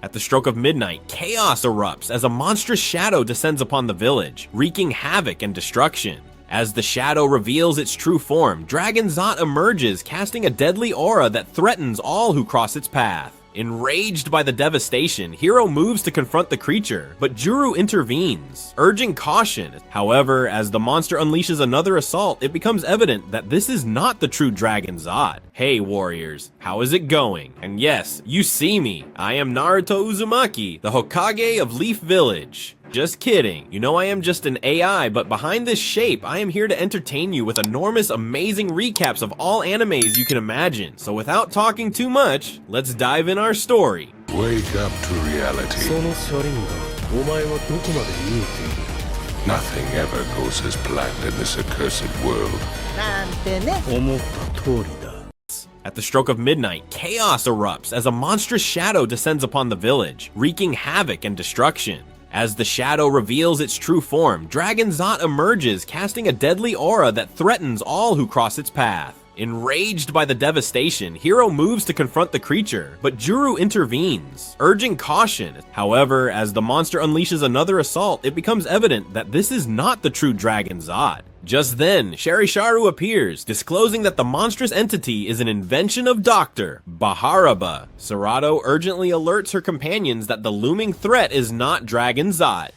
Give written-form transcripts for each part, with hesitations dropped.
At the stroke of midnight, chaos erupts as a monstrous shadow descends upon the village, wreaking havoc and destruction. As the shadow reveals its true form, Dragon Zot emerges, casting a deadly aura that threatens all who cross its path. Enraged by the devastation, Hiro moves to confront the creature, but Juru intervenes, urging caution. However, as the monster unleashes another assault, it becomes evident that this is not the true Dragon Zot. Hey warriors, how is it going? And yes, you see me, I am Naruto Uzumaki, the Hokage of Leaf Village. Just kidding, you know I am just an AI, but behind this shape, I am here to entertain you with enormous, amazing recaps of all animes you can imagine. So without talking too much, let's dive in our story. Wake up to reality. Nothing ever goes as planned in this accursed world. At the stroke of midnight, chaos erupts as a monstrous shadow descends upon the village, wreaking havoc and destruction. As the shadow reveals its true form, Dragon Zot emerges, casting a deadly aura that threatens all who cross its path. Enraged by the devastation, Hiro moves to confront the creature, but Juru intervenes, urging caution. However, as the monster unleashes another assault, it becomes evident that this is not the true Dragon Zot. Just then, Sharisharu appears, disclosing that the monstrous entity is an invention of Dr. Baharaba. Serato urgently alerts her companions that the looming threat is not Dragon Zot.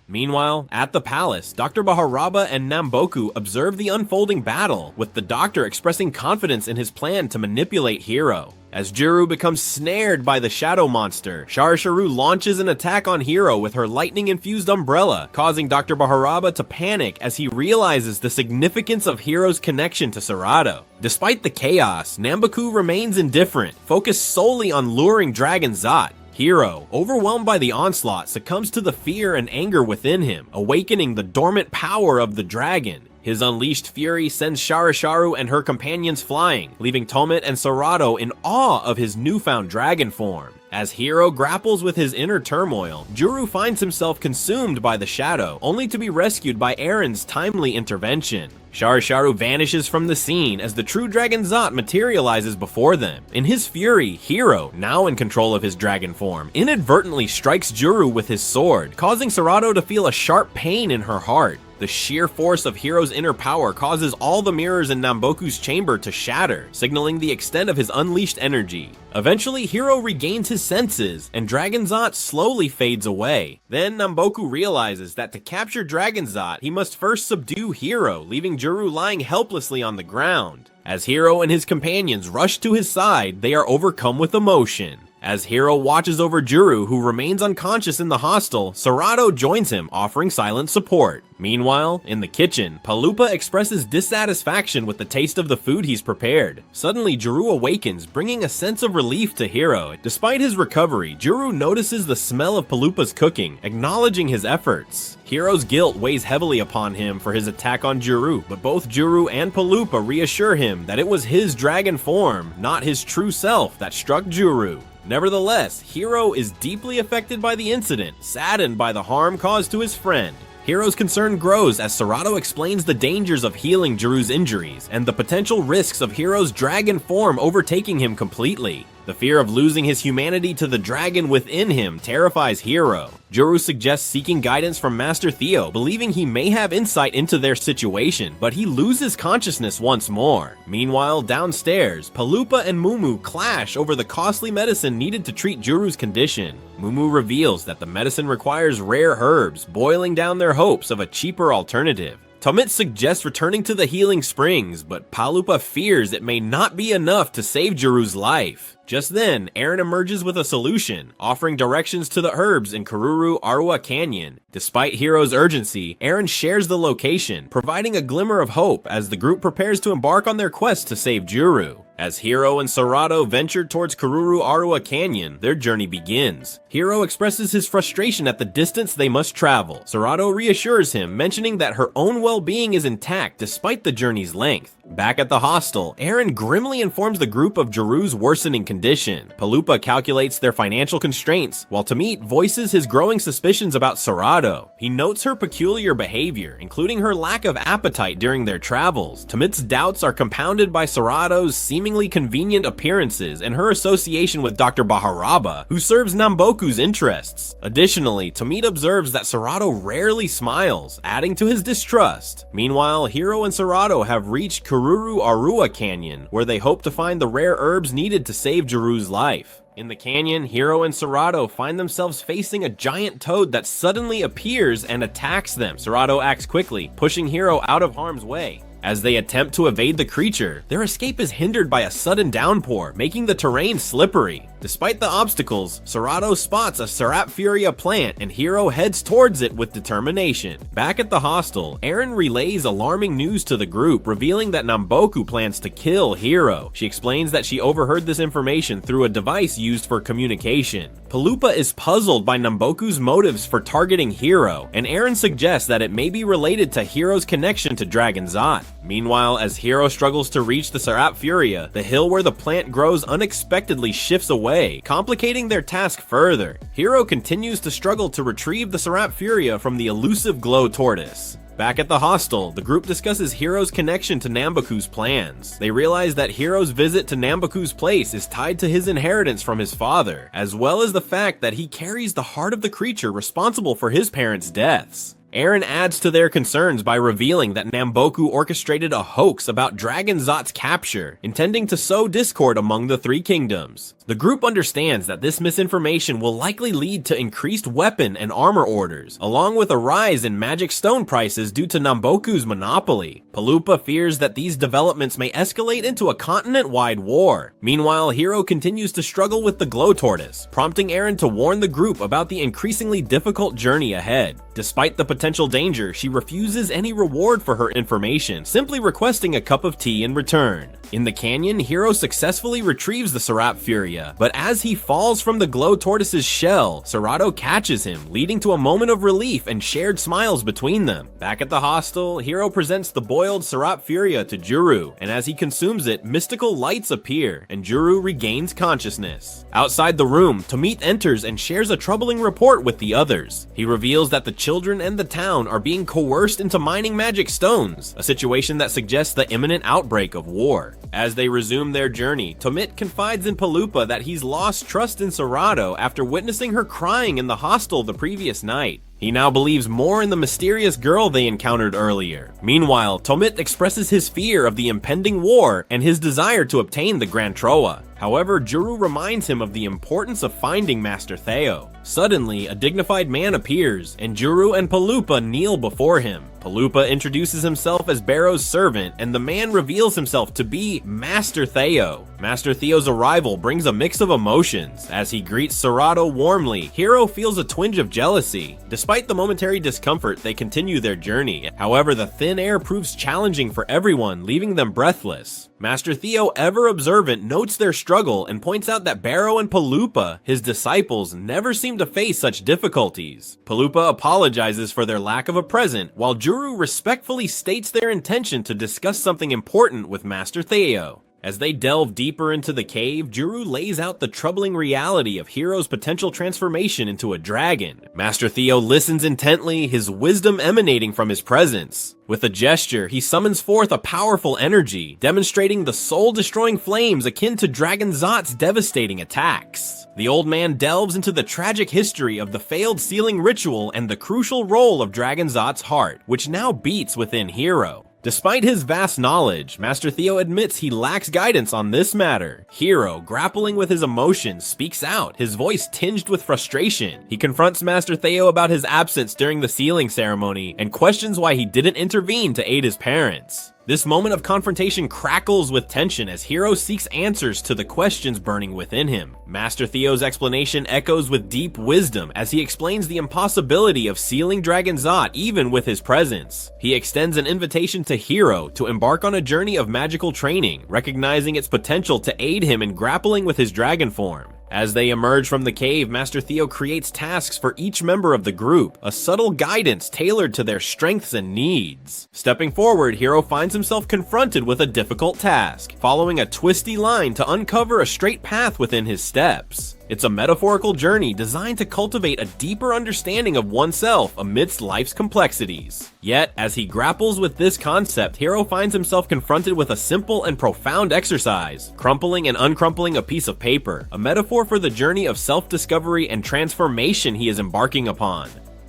Meanwhile, at the palace, Dr. Baharaba and Namboku observe the unfolding battle, with the doctor expressing confidence in his plan to manipulate Hiro. As Juru becomes snared by the shadow monster, Sharisharu launches an attack on Hiro with her lightning-infused umbrella, causing Dr. Baharaba to panic as he realizes the significance of Hiro's connection to Serato. Despite the chaos, Namboku remains indifferent, focused solely on luring Dragon Zot. Hiro, overwhelmed by the onslaught, succumbs to the fear and anger within him, awakening the dormant power of the dragon. His unleashed fury sends Sharisharu and her companions flying, leaving Tomet and Serato in awe of his newfound dragon form. As Hiro grapples with his inner turmoil, Juru finds himself consumed by the shadow, only to be rescued by Aaron's timely intervention. Sharisharu vanishes from the scene as the true Dragon Zot materializes before them. In his fury, Hiro, now in control of his dragon form, inadvertently strikes Juru with his sword, causing Serato to feel a sharp pain in her heart. The sheer force of Hiro's inner power causes all the mirrors in Namboku's chamber to shatter, signaling the extent of his unleashed energy. Eventually, Hiro regains his senses, and Dragon Zot slowly fades away. Then Namboku realizes that to capture Dragon Zot, he must first subdue Hiro, leaving Juru lying helplessly on the ground. As Hiro and his companions rush to his side, they are overcome with emotion. As Hiro watches over Juru, who remains unconscious in the hostel, Serato joins him, offering silent support. Meanwhile, in the kitchen, Palupa expresses dissatisfaction with the taste of the food he's prepared. Suddenly, Juru awakens, bringing a sense of relief to Hiro. Despite his recovery, Juru notices the smell of Palupa's cooking, acknowledging his efforts. Hiro's guilt weighs heavily upon him for his attack on Juru, but both Juru and Palupa reassure him that it was his dragon form, not his true self, that struck Juru. Nevertheless, Hiro is deeply affected by the incident, saddened by the harm caused to his friend. Hiro's concern grows as Serato explains the dangers of healing Juru's injuries and the potential risks of Hiro's dragon form overtaking him completely. The fear of losing his humanity to the dragon within him terrifies Hiro. Juru suggests seeking guidance from Master Theo, believing he may have insight into their situation, but he loses consciousness once more. Meanwhile, downstairs, Palupa and Mumu clash over the costly medicine needed to treat Juru's condition. Mumu reveals that the medicine requires rare herbs, boiling down their hopes of a cheaper alternative. Tomet suggests returning to the healing springs, but Palupa fears it may not be enough to save Juru's life. Just then, Aaron emerges with a solution, offering directions to the herbs in Kururu Arua Canyon. Despite Hiro's urgency, Aaron shares the location, providing a glimmer of hope as the group prepares to embark on their quest to save Juru. As Hiro and Serato venture towards Kururu Arua Canyon, their journey begins. Hiro expresses his frustration at the distance they must travel. Serato reassures him, mentioning that her own well-being is intact despite the journey's length. Back at the hostel, Eren grimly informs the group of Jiru's worsening condition. Paloopa calculates their financial constraints, while Tamit voices his growing suspicions about Sarado. He notes her peculiar behavior, including her lack of appetite during their travels. Tamit's doubts are compounded by Sarado's seemingly convenient appearances and her association with Dr. Baharaba, who serves Namboku's interests. Additionally, Tamit observes that Sarado rarely smiles, adding to his distrust. Meanwhile, Hiro and Sarado have reached Kururu Arua Canyon, where they hope to find the rare herbs needed to save Jiru's life. In the canyon, Hiro and Sarado find themselves facing a giant toad that suddenly appears and attacks them. Sarado acts quickly, pushing Hiro out of harm's way. As they attempt to evade the creature, their escape is hindered by a sudden downpour, making the terrain slippery. Despite the obstacles, Sarado spots a Serapfuria plant and Hiro heads towards it with determination. Back at the hostel, Eren relays alarming news to the group, revealing that Namboku plans to kill Hiro. She explains that she overheard this information through a device used for communication. Paloopa is puzzled by Namboku's motives for targeting Hiro, and Eren suggests that it may be related to Hiro's connection to Dragon Zot. Meanwhile, as Hiro struggles to reach the Serapfuria, the hill where the plant grows unexpectedly shifts away, complicating their task further. Hiro continues to struggle to retrieve the Serapfuria from the elusive glow tortoise. Back at the hostel, the group discusses Hiro's connection to Namboku's plans. They realize that Hiro's visit to Namboku's place is tied to his inheritance from his father, as well as the fact that he carries the heart of the creature responsible for his parents' deaths. Eren adds to their concerns by revealing that Namboku orchestrated a hoax about Dragon Zot's capture, intending to sow discord among the three kingdoms. The group understands that this misinformation will likely lead to increased weapon and armor orders, along with a rise in magic stone prices due to Namboku's monopoly. Paloopa fears that these developments may escalate into a continent-wide war. Meanwhile, Hiro continues to struggle with the glow tortoise, prompting Eren to warn the group about the increasingly difficult journey ahead. Despite the potential danger, she refuses any reward for her information, simply requesting a cup of tea in return. In the canyon, Hiro successfully retrieves the Serapfuria, but as he falls from the glow tortoise's shell, Sarado catches him, leading to a moment of relief and shared smiles between them. Back at the hostel, Hiro presents the boiled Serapfuria to Juru, and as he consumes it, mystical lights appear, and Juru regains consciousness. Outside the room, Tamit enters and shares a troubling report with the others. He reveals that the children and the town are being coerced into mining magic stones, a situation that suggests the imminent outbreak of war. As they resume their journey, Tamit confides in Paloopa that he's lost trust in Sarado after witnessing her crying in the hostel the previous night. He now believes more in the mysterious girl they encountered earlier. Meanwhile, Tamit expresses his fear of the impending war and his desire to obtain the Grand Troa. However, Juru reminds him of the importance of finding Master Theo. Suddenly, a dignified man appears, and Juru and Paloopa kneel before him. Paloopa introduces himself as Barrow's servant, and the man reveals himself to be Master Theo. Master Theo's arrival brings a mix of emotions. As he greets Sarado warmly, Hiro feels a twinge of jealousy. Despite the momentary discomfort, they continue their journey. However, the thin air proves challenging for everyone, leaving them breathless. Master Theo, ever observant, notes their struggle and points out that Barrow and Paloopa, his disciples, never seem to face such difficulties. Paloopa apologizes for their lack of a present, while Juru respectfully states their intention to discuss something important with Master Theo. As they delve deeper into the cave, Juru lays out the troubling reality of Hiro's potential transformation into a dragon. Master Theo listens intently, his wisdom emanating from his presence. With a gesture, he summons forth a powerful energy, demonstrating the soul-destroying flames akin to Dragon Zot's devastating attacks. The old man delves into the tragic history of the failed sealing ritual and the crucial role of Dragon Zot's heart, which now beats within Hiro. Despite his vast knowledge, Master Theo admits he lacks guidance on this matter. Hiro, grappling with his emotions, speaks out, his voice tinged with frustration. He confronts Master Theo about his absence during the sealing ceremony and questions why he didn't intervene to aid his parents. This moment of confrontation crackles with tension as Hiro seeks answers to the questions burning within him. Master Theo's explanation echoes with deep wisdom as he explains the impossibility of sealing Dragon Zot even with his presence. He extends an invitation to Hiro to embark on a journey of magical training, recognizing its potential to aid him in grappling with his dragon form. As they emerge from the cave, Master Theo creates tasks for each member of the group, a subtle guidance tailored to their strengths and needs. Stepping forward, Hiro finds himself confronted with a difficult task, following a twisty line to uncover a straight path within his steps. It's a metaphorical journey designed to cultivate a deeper understanding of oneself amidst life's complexities. Yet, as he grapples with this concept, Hiro finds himself confronted with a simple and profound exercise, crumpling and uncrumpling a piece of paper, a metaphor for the journey of self-discovery and transformation he is embarking upon.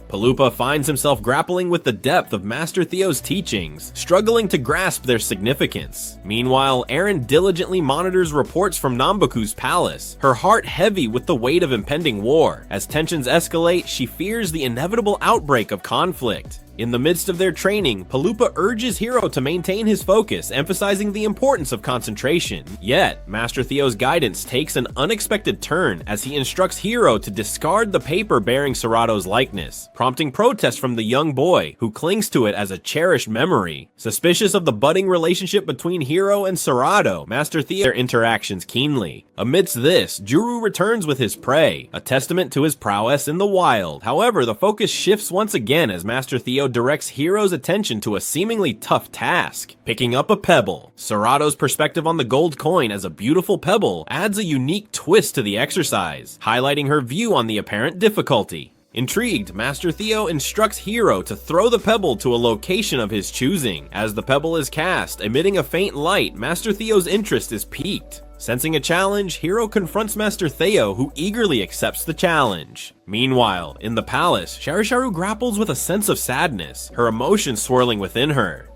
Paloopa finds himself grappling with the depth of Master Theo's teachings, struggling to grasp their significance. Meanwhile, Eren diligently monitors reports from Namboku's palace, her heart heavy with the weight of impending war. As tensions escalate, she fears the inevitable outbreak of conflict. In the midst of their training, Paloopa urges Hiro to maintain his focus, emphasizing the importance of concentration. Yet, Master Theo's guidance takes an unexpected turn as he instructs Hiro to discard the paper bearing Sarato's likeness, prompting protest from the young boy, who clings to it as a cherished memory. Suspicious of the budding relationship between Hiro and Sarato, Master Theo their interactions keenly. Amidst this, Juru returns with his prey, a testament to his prowess in the wild. However, the focus shifts once again as Master Theo directs Hiro's attention to a seemingly tough task, picking up a pebble. Sarato's perspective on the gold coin as a beautiful pebble adds a unique twist to the exercise, highlighting her view on the apparent difficulty. Intrigued, Master Theo instructs Hiro to throw the pebble to a location of his choosing. As the pebble is cast, emitting a faint light, Master Theo's interest is piqued. Sensing a challenge, Hiro confronts Master Theo, who eagerly accepts the challenge. Meanwhile, in the palace, Sharisharu grapples with a sense of sadness, her emotions swirling within her.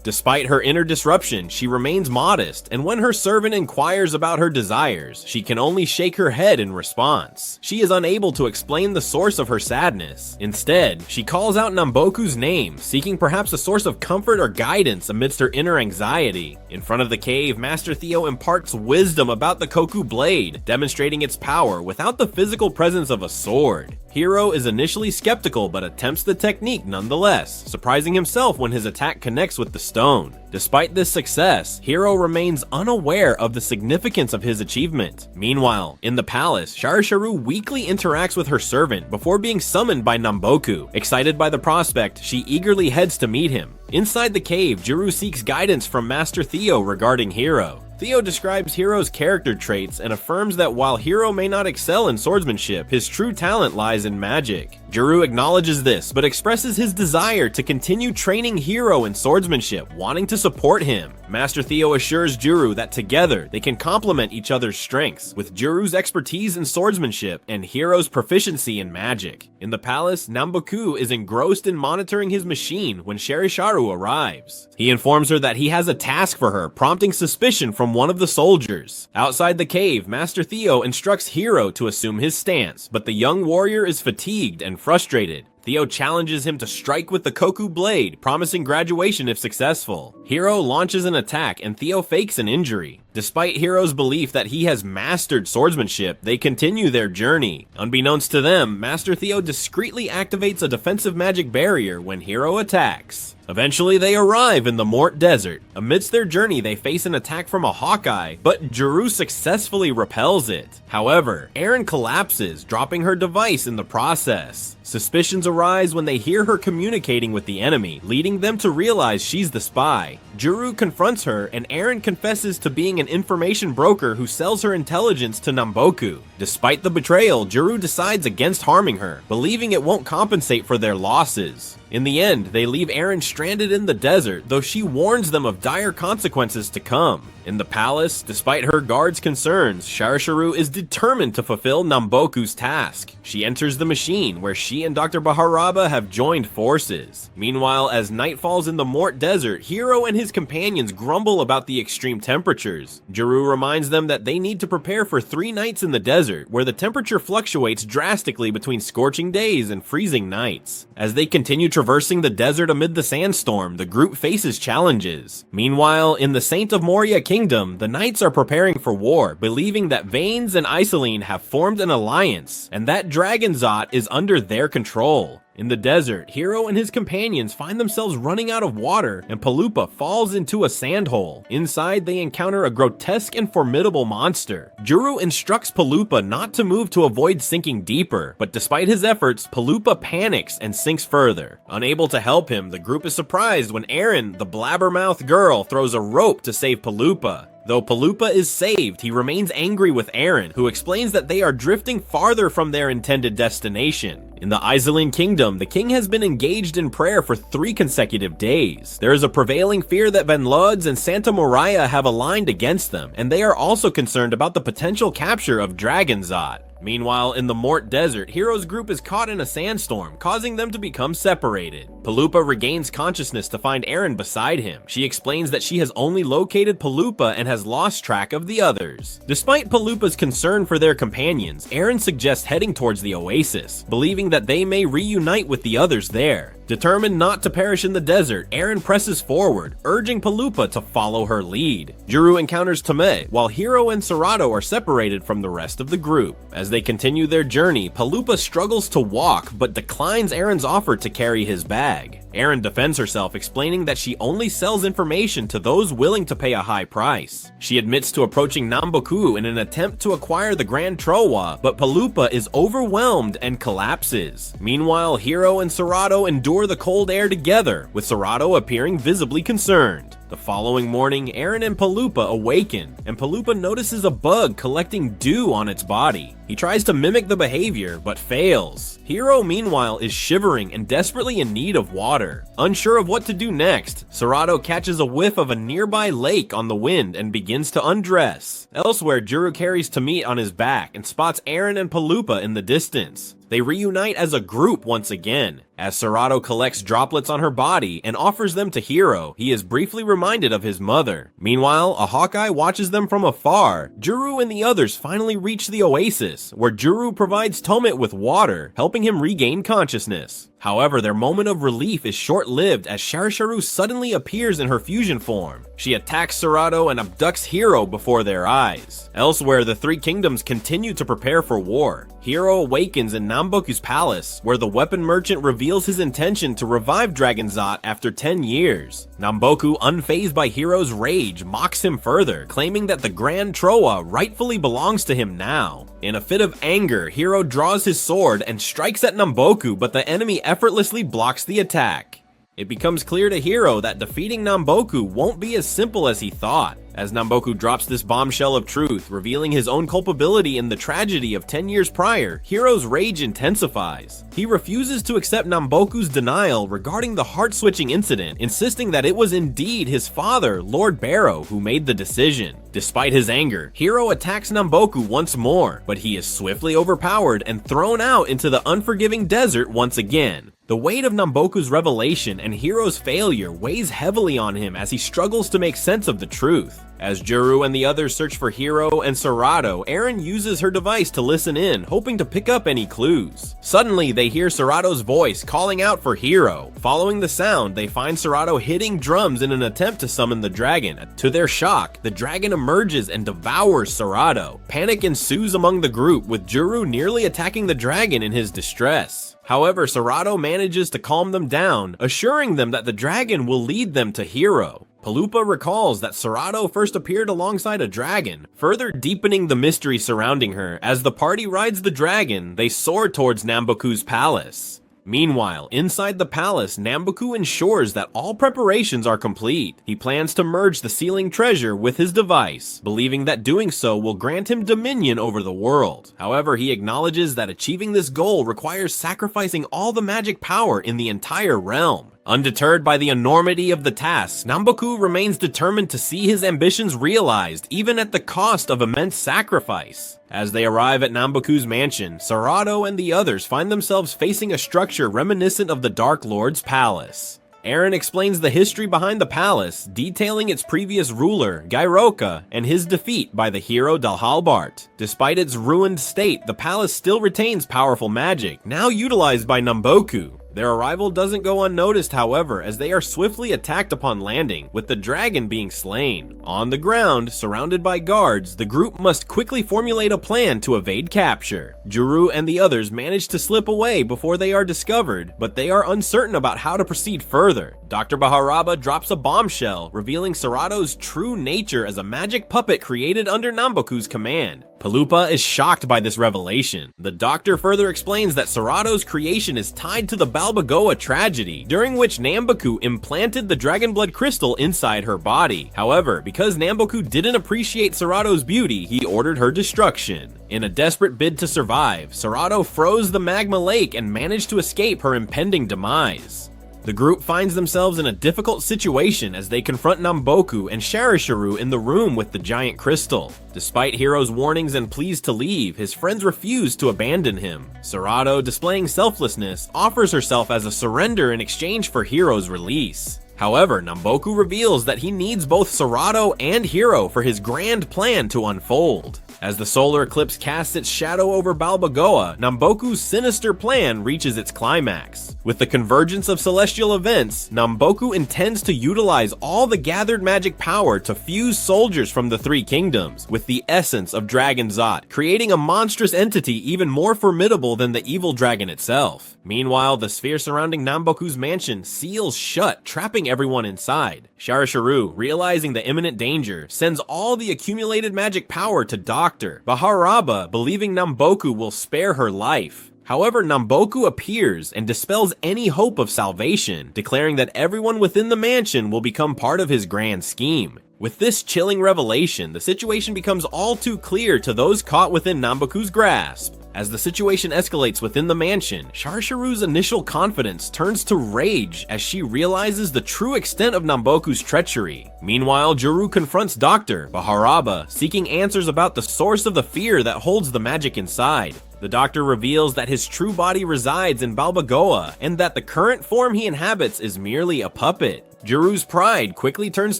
Despite her inner disruption, she remains modest, and when her servant inquires about her desires, she can only shake her head in response. She is unable to explain the source of her sadness. Instead, she calls out Namboku's name, seeking perhaps a source of comfort or guidance amidst her inner anxiety. In front of the cave, Master Theo imparts wisdom about the Koku blade, demonstrating its power without the physical presence of a sword. Hiro is initially skeptical but attempts the technique nonetheless, surprising himself when his attack connects with the stone. Despite this success, Hiro remains unaware of the significance of his achievement. Meanwhile, in the palace, Sharisharu weakly interacts with her servant before being summoned by Namboku. Excited by the prospect, she eagerly heads to meet him. Inside the cave, Juru seeks guidance from Master Theo regarding Hiro. Theo describes Hiro's character traits and affirms that while Hiro may not excel in swordsmanship, his true talent lies in magic. Juru acknowledges this, but expresses his desire to continue training Hiro in swordsmanship, wanting to support him. Master Theo assures Juru that together they can complement each other's strengths, with Juru's expertise in swordsmanship and Hiro's proficiency in magic. In the palace, Namboku is engrossed in monitoring his machine when Sharisharu arrives. He informs her that he has a task for her, prompting suspicion from one of the soldiers. Outside the cave, Master Theo instructs Hiro to assume his stance, but the young warrior is fatigued and frustrated. Theo challenges him to strike with the Koku blade, promising graduation if successful. Hiro launches an attack and Theo fakes an injury. Despite Hiro's belief that he has mastered swordsmanship, they continue their journey. Unbeknownst to them, Master Theo discreetly activates a defensive magic barrier when Hiro attacks. Eventually, they arrive in the Mort Desert. Amidst their journey, they face an attack from a Hawkeye, but Juru successfully repels it. However, Eren collapses, dropping her device in the process. Suspicions arise when they hear her communicating with the enemy, leading them to realize she's the spy. Juru confronts her, and Eren confesses to being an information broker who sells her intelligence to Namboku. Despite the betrayal, Juru decides against harming her, believing it won't compensate for their losses. In the end, they leave Eren stranded in the desert, though she warns them of dire consequences to come. In the palace, despite her guards' concerns, Sharisharu is determined to fulfill Namboku's task. She enters the machine, where she and Dr. Baharaba have joined forces. Meanwhile, as night falls in the Mort Desert, Hiro and his companions grumble about the extreme temperatures. Juru reminds them that they need to prepare for 3 nights in the desert, where the temperature fluctuates drastically between scorching days and freezing nights. As they continue traversing the desert amid the sandstorm, the group faces challenges. Meanwhile, in the Saint of Moria Kingdom, the Knights are preparing for war, believing that Vanes and Iseline have formed an alliance, and that Dragonzot is under their control. In the desert, Hiro and his companions find themselves running out of water, and Paloopa falls into a sand hole. Inside, they encounter a grotesque and formidable monster. Juru instructs Paloopa not to move to avoid sinking deeper, but despite his efforts, Paloopa panics and sinks further. Unable to help him, the group is surprised when Eren, the blabbermouth girl, throws a rope to save Paloopa. Though Paloopa is saved, he remains angry with Eren, who explains that they are drifting farther from their intended destination. In the Iseline Kingdom, the king has been engaged in prayer for 3 consecutive days. There is a prevailing fear that Villainous and Santa Moriah have aligned against them, and they are also concerned about the potential capture of Dragonzot. Meanwhile, in the Mort Desert, Hiro's group is caught in a sandstorm, causing them to become separated. Paloopa regains consciousness to find Eren beside him. She explains that she has only located Paloopa and has lost track of the others. Despite Paloopa's concern for their companions, Eren suggests heading towards the oasis, believing that they may reunite with the others there. Determined not to perish in the desert, Eren presses forward, urging Paloopa to follow her lead. Juru encounters Tame, while Hiro and Serato are separated from the rest of the group. As they continue their journey, Paloopa struggles to walk, but declines Eren's offer to carry his bag. Eren defends herself, explaining that she only sells information to those willing to pay a high price. She admits to approaching Namboku in an attempt to acquire the Grand Trowa, but Paloopa is overwhelmed and collapses. Meanwhile, Hiro and Serato endure the cold air together, with Serato appearing visibly concerned. The following morning, Eren and Paloopa awaken, and Paloopa notices a bug collecting dew on its body. He tries to mimic the behavior, but fails. Hiro, meanwhile, is shivering and desperately in need of water. Unsure of what to do next, Serato catches a whiff of a nearby lake on the wind and begins to undress. Elsewhere, Juru carries Tamit on his back and spots Eren and Paloopa in the distance. They reunite as a group once again. As Serato collects droplets on her body and offers them to Hiro, he is briefly reminded of his mother. Meanwhile, a Hawkeye watches them from afar. Juru and the others finally reach the oasis, where Juru provides Tomit with water, helping him regain consciousness. However, their moment of relief is short-lived as Sharisharu suddenly appears in her fusion form. She attacks Serato and abducts Hiro before their eyes. Elsewhere, the 3 kingdoms continue to prepare for war. Hiro awakens in Namboku's palace, where the weapon merchant reveals his intention to revive Dragonzot after 10 years. Namboku, unfazed by Hiro's rage, mocks him further, claiming that the Grand Trowa rightfully belongs to him now. In a fit of anger, Hiro draws his sword and strikes at Namboku, but the enemy effortlessly blocks the attack. It becomes clear to Hiro that defeating Namboku won't be as simple as he thought. As Namboku drops this bombshell of truth, revealing his own culpability in the tragedy of 10 years prior, Hiro's rage intensifies. He refuses to accept Namboku's denial regarding the heart-switching incident, insisting that it was indeed his father, Lord Barrow, who made the decision. Despite his anger, Hiro attacks Namboku once more, but he is swiftly overpowered and thrown out into the unforgiving desert once again. The weight of Namboku's revelation and Hiro's failure weighs heavily on him as he struggles to make sense of the truth. As Juru and the others search for Hiro and Serato, Eren uses her device to listen in, hoping to pick up any clues. Suddenly, they hear Serato's voice calling out for Hiro. Following the sound, they find Serato hitting drums in an attempt to summon the dragon. To their shock, the dragon emerges and devours Serato. Panic ensues among the group, with Juru nearly attacking the dragon in his distress. However, Serato manages to calm them down, assuring them that the dragon will lead them to Hiro. Paloopa recalls that Serato first appeared alongside a dragon, further deepening the mystery surrounding her. As the party rides the dragon, they soar towards Namboku's palace. Meanwhile, inside the palace, Namboku ensures that all preparations are complete. He plans to merge the sealing treasure with his device, believing that doing so will grant him dominion over the world. However, he acknowledges that achieving this goal requires sacrificing all the magic power in the entire realm. Undeterred by the enormity of the task, Namboku remains determined to see his ambitions realized, even at the cost of immense sacrifice. As they arrive at Namboku's mansion, Serato and the others find themselves facing a structure reminiscent of the Dark Lord's palace. Eren explains the history behind the palace, detailing its previous ruler, Gairoka, and his defeat by the hero Dalhalbart. Despite its ruined state, the palace still retains powerful magic, now utilized by Namboku. Their arrival doesn't go unnoticed, however, as they are swiftly attacked upon landing, with the dragon being slain. On the ground, surrounded by guards, the group must quickly formulate a plan to evade capture. Juru and the others manage to slip away before they are discovered, but they are uncertain about how to proceed further. Dr. Baharaba drops a bombshell, revealing Sarato's true nature as a magic puppet created under Namboku's command. Palupa is shocked by this revelation. The doctor further explains that Sarato's creation is tied to the Balbagoa tragedy, during which Namboku implanted the dragon blood crystal inside her body. However, because Namboku didn't appreciate Sarato's beauty, he ordered her destruction. In a desperate bid to survive, Sarato froze the magma lake and managed to escape her impending demise. The group finds themselves in a difficult situation as they confront Namboku and Sharisharu in the room with the giant crystal. Despite Hiro's warnings and pleas to leave, his friends refuse to abandon him. Sarato, displaying selflessness, offers herself as a surrender in exchange for Hiro's release. However, Namboku reveals that he needs both Sarato and Hiro for his grand plan to unfold. As the solar eclipse casts its shadow over Balbagoa, Namboku's sinister plan reaches its climax. With the convergence of celestial events, Namboku intends to utilize all the gathered magic power to fuse soldiers from the three kingdoms with the essence of Dragon Zot, creating a monstrous entity even more formidable than the evil dragon itself. Meanwhile, the sphere surrounding Namboku's mansion seals shut, trapping everyone inside. Sharisharu, realizing the imminent danger, sends all the accumulated magic power to Dr. Baharaba, believing Namboku will spare her life. However, Namboku appears and dispels any hope of salvation, declaring that everyone within the mansion will become part of his grand scheme. With this chilling revelation, the situation becomes all too clear to those caught within Namboku's grasp. As the situation escalates within the mansion, Sharisharu's initial confidence turns to rage as she realizes the true extent of Namboku's treachery. Meanwhile, Juru confronts Dr. Baharaba, seeking answers about the source of the fear that holds the magic inside. The doctor reveals that his true body resides in Balbagoa, and that the current form he inhabits is merely a puppet. Juru's pride quickly turns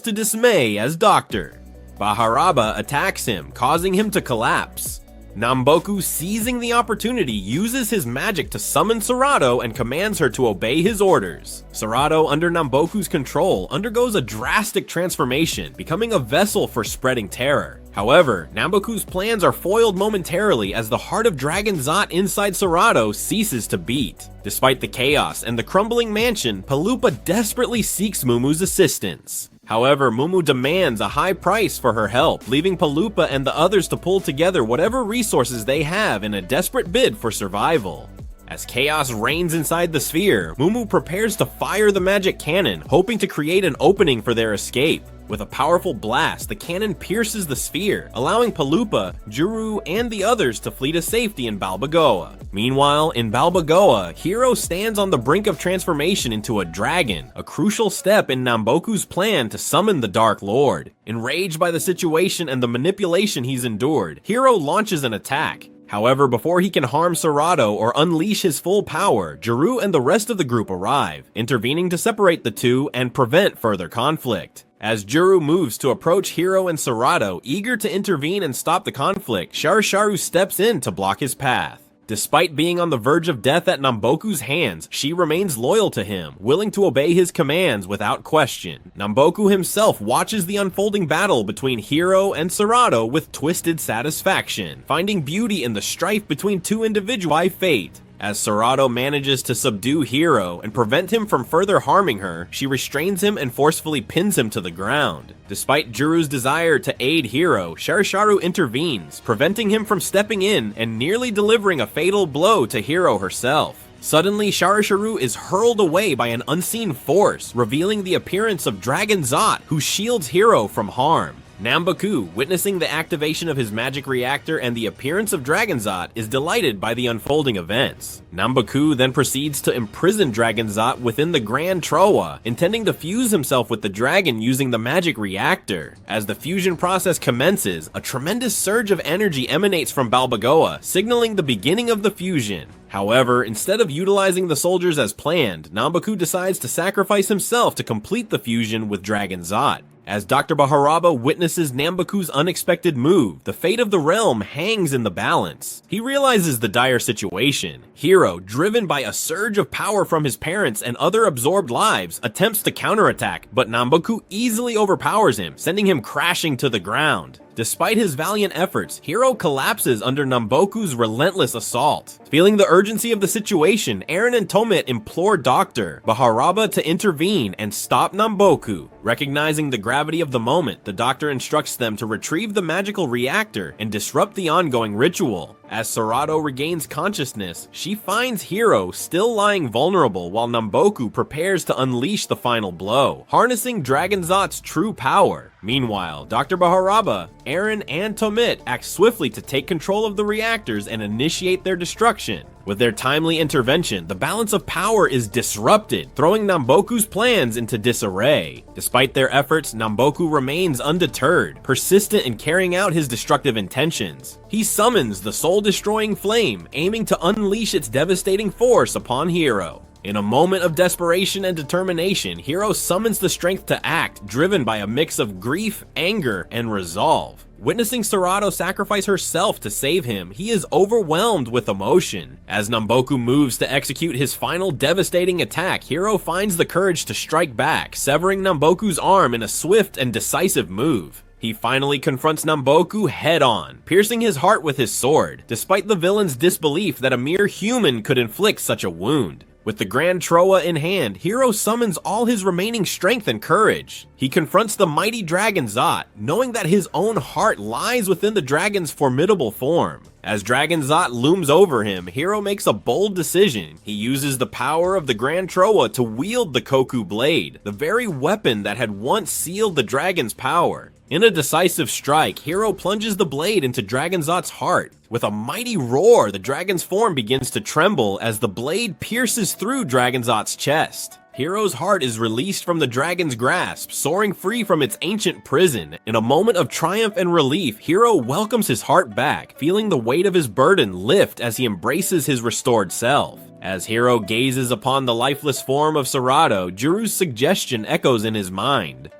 to dismay as Dr. Baharaba attacks him, causing him to collapse. Namboku, seizing the opportunity, uses his magic to summon Sarato and commands her to obey his orders. Sarato, under Namboku's control, undergoes a drastic transformation, becoming a vessel for spreading terror. However, Namboku's plans are foiled momentarily as the heart of Dragon Zot inside Sarato ceases to beat. Despite the chaos and the crumbling mansion, Palupa desperately seeks Mumu's assistance. However, Mumu demands a high price for her help, leaving Palupa and the others to pull together whatever resources they have in a desperate bid for survival. As chaos reigns inside the sphere, Mumu prepares to fire the magic cannon, hoping to create an opening for their escape. With a powerful blast, the cannon pierces the sphere, allowing Palupa, Juru, and the others to flee to safety in Balbagoa. Meanwhile, in Balbagoa, Hiro stands on the brink of transformation into a dragon, a crucial step in Namboku's plan to summon the Dark Lord. Enraged by the situation and the manipulation he's endured, Hiro launches an attack. However, before he can harm Sarato or unleash his full power, Juru and the rest of the group arrive, intervening to separate the two and prevent further conflict. As Juru moves to approach Hiro and Sarato, eager to intervene and stop the conflict, Sharisharu steps in to block his path. Despite being on the verge of death at Namboku's hands, she remains loyal to him, willing to obey his commands without question. Namboku himself watches the unfolding battle between Hiro and Sarato with twisted satisfaction, finding beauty in the strife between two individuals by fate. As Sarato manages to subdue Hiro and prevent him from further harming her, she restrains him and forcefully pins him to the ground. Despite Juru's desire to aid Hiro, Sharisharu intervenes, preventing him from stepping in and nearly delivering a fatal blow to Hiro herself. Suddenly, Sharisharu is hurled away by an unseen force, revealing the appearance of Dragon Zot, who shields Hiro from harm. Namboku, witnessing the activation of his magic reactor and the appearance of Dragon Zot, is delighted by the unfolding events. Namboku then proceeds to imprison Dragon Zot within the Grand Trowa, intending to fuse himself with the dragon using the magic reactor. As the fusion process commences, a tremendous surge of energy emanates from Balbagoa, signaling the beginning of the fusion. However, instead of utilizing the soldiers as planned, Namboku decides to sacrifice himself to complete the fusion with Dragon Zot. As Dr. Baharaba witnesses Nambaku's unexpected move, the fate of the realm hangs in the balance. He realizes the dire situation. Hiro, driven by a surge of power from his parents and other absorbed lives, attempts to counterattack, but Nambaku easily overpowers him, sending him crashing to the ground. Despite his valiant efforts, Hiro collapses under Namboku's relentless assault. Feeling the urgency of the situation, Eren and Tomit implore Dr. Baharaba to intervene and stop Namboku. Recognizing the gravity of the moment, the doctor instructs them to retrieve the magical reactor and disrupt the ongoing ritual. As Serato regains consciousness, she finds Hiro still lying vulnerable while Namboku prepares to unleash the final blow, harnessing Dragonzot's true power. Meanwhile, Dr. Baharaba, Eren, and Tomit act swiftly to take control of the reactors and initiate their destruction. With their timely intervention, the balance of power is disrupted, throwing Namboku's plans into disarray. Despite their efforts, Namboku remains undeterred, persistent in carrying out his destructive intentions. He summons the soul-destroying flame, aiming to unleash its devastating force upon Hiro. In a moment of desperation and determination, Hiro summons the strength to act, driven by a mix of grief, anger, and resolve. Witnessing Serato sacrifice herself to save him, he is overwhelmed with emotion. As Namboku moves to execute his final devastating attack, Hiro finds the courage to strike back, severing Namboku's arm in a swift and decisive move. He finally confronts Namboku head-on, piercing his heart with his sword, despite the villain's disbelief that a mere human could inflict such a wound. With the Grand Troa in hand, Hiro summons all his remaining strength and courage. He confronts the mighty Dragon Zot, knowing that his own heart lies within the dragon's formidable form. As Dragon Zot looms over him, Hiro makes a bold decision. He uses the power of the Grand Troa to wield the Koku Blade, the very weapon that had once sealed the dragon's power. In a decisive strike, Hiro plunges the blade into Dragonzot's heart. With a mighty roar, the dragon's form begins to tremble as the blade pierces through Dragonzot's chest. Hiro's heart is released from the dragon's grasp, soaring free from its ancient prison. In a moment of triumph and relief, Hiro welcomes his heart back, feeling the weight of his burden lift as he embraces his restored self. As Hiro gazes upon the lifeless form of Serato, Jiru's suggestion echoes in his mind.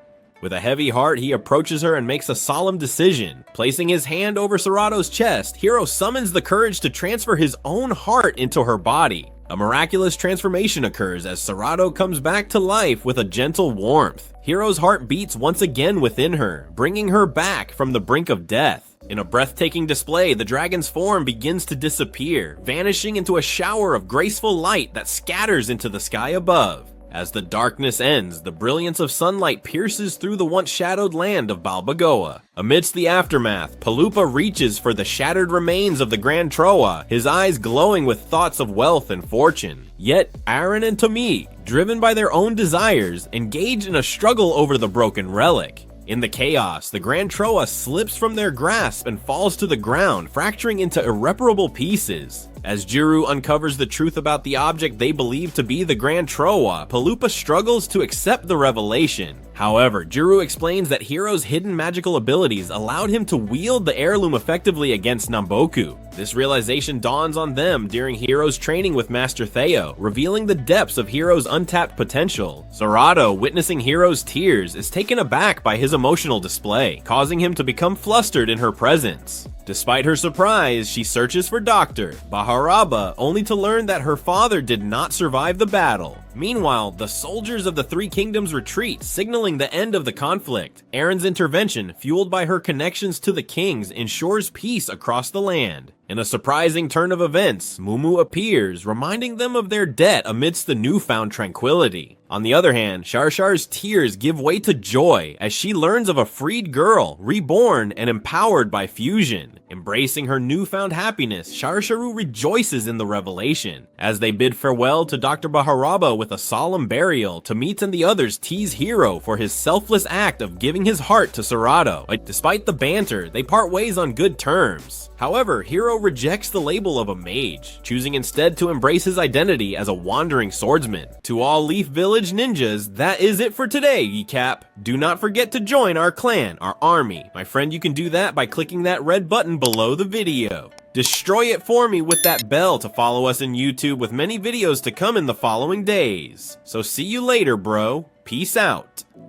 With a heavy heart, he approaches her and makes a solemn decision. Placing his hand over Serato's chest, Hiro summons the courage to transfer his own heart into her body. A miraculous transformation occurs as Serato comes back to life with a gentle warmth. Hiro's heart beats once again within her, bringing her back from the brink of death. In a breathtaking display, the dragon's form begins to disappear, vanishing into a shower of graceful light that scatters into the sky above. As the darkness ends, the brilliance of sunlight pierces through the once shadowed land of Balbogoa. Amidst the aftermath, Palupa reaches for the shattered remains of the Grand Troa, his eyes glowing with thoughts of wealth and fortune. Yet, Eren and Tomie, driven by their own desires, engage in a struggle over the broken relic. In the chaos, the Grand Troa slips from their grasp and falls to the ground, fracturing into irreparable pieces. As Jiru uncovers the truth about the object they believe to be the Grand Troa, Palupa struggles to accept the revelation. However, Jiru explains that Hiro's hidden magical abilities allowed him to wield the heirloom effectively against Namboku. This realization dawns on them during Hiro's training with Master Theo, revealing the depths of Hiro's untapped potential. Serato, witnessing Hiro's tears, is taken aback by his emotional display, causing him to become flustered in her presence. Despite her surprise, she searches for Dr. Baharaba, only to learn that her father did not survive the battle. Meanwhile, the soldiers of the Three Kingdoms retreat, signaling the end of the conflict. Eren's intervention, fueled by her connections to the kings, ensures peace across the land. In a surprising turn of events, Mumu appears, reminding them of their debt amidst the newfound tranquility. On the other hand, Sharshar's tears give way to joy as she learns of a freed girl, reborn and empowered by fusion. Embracing her newfound happiness, Sharsharu rejoices in the revelation. As they bid farewell to Dr. Baharaba with a solemn burial, Tomit and the others tease Hiro for his selfless act of giving his heart to Serato. Despite the banter, they part ways on good terms. However, Hiro rejects the label of a mage, choosing instead to embrace his identity as a wandering swordsman. To all Leaf Village ninjas, that is it for today, Recap. Do not forget to join our clan, our army. My friend, you can do that by clicking that red button below the video. Destroy it for me with that bell to follow us in YouTube with many videos to come in the following days. So see you later, bro. Peace out.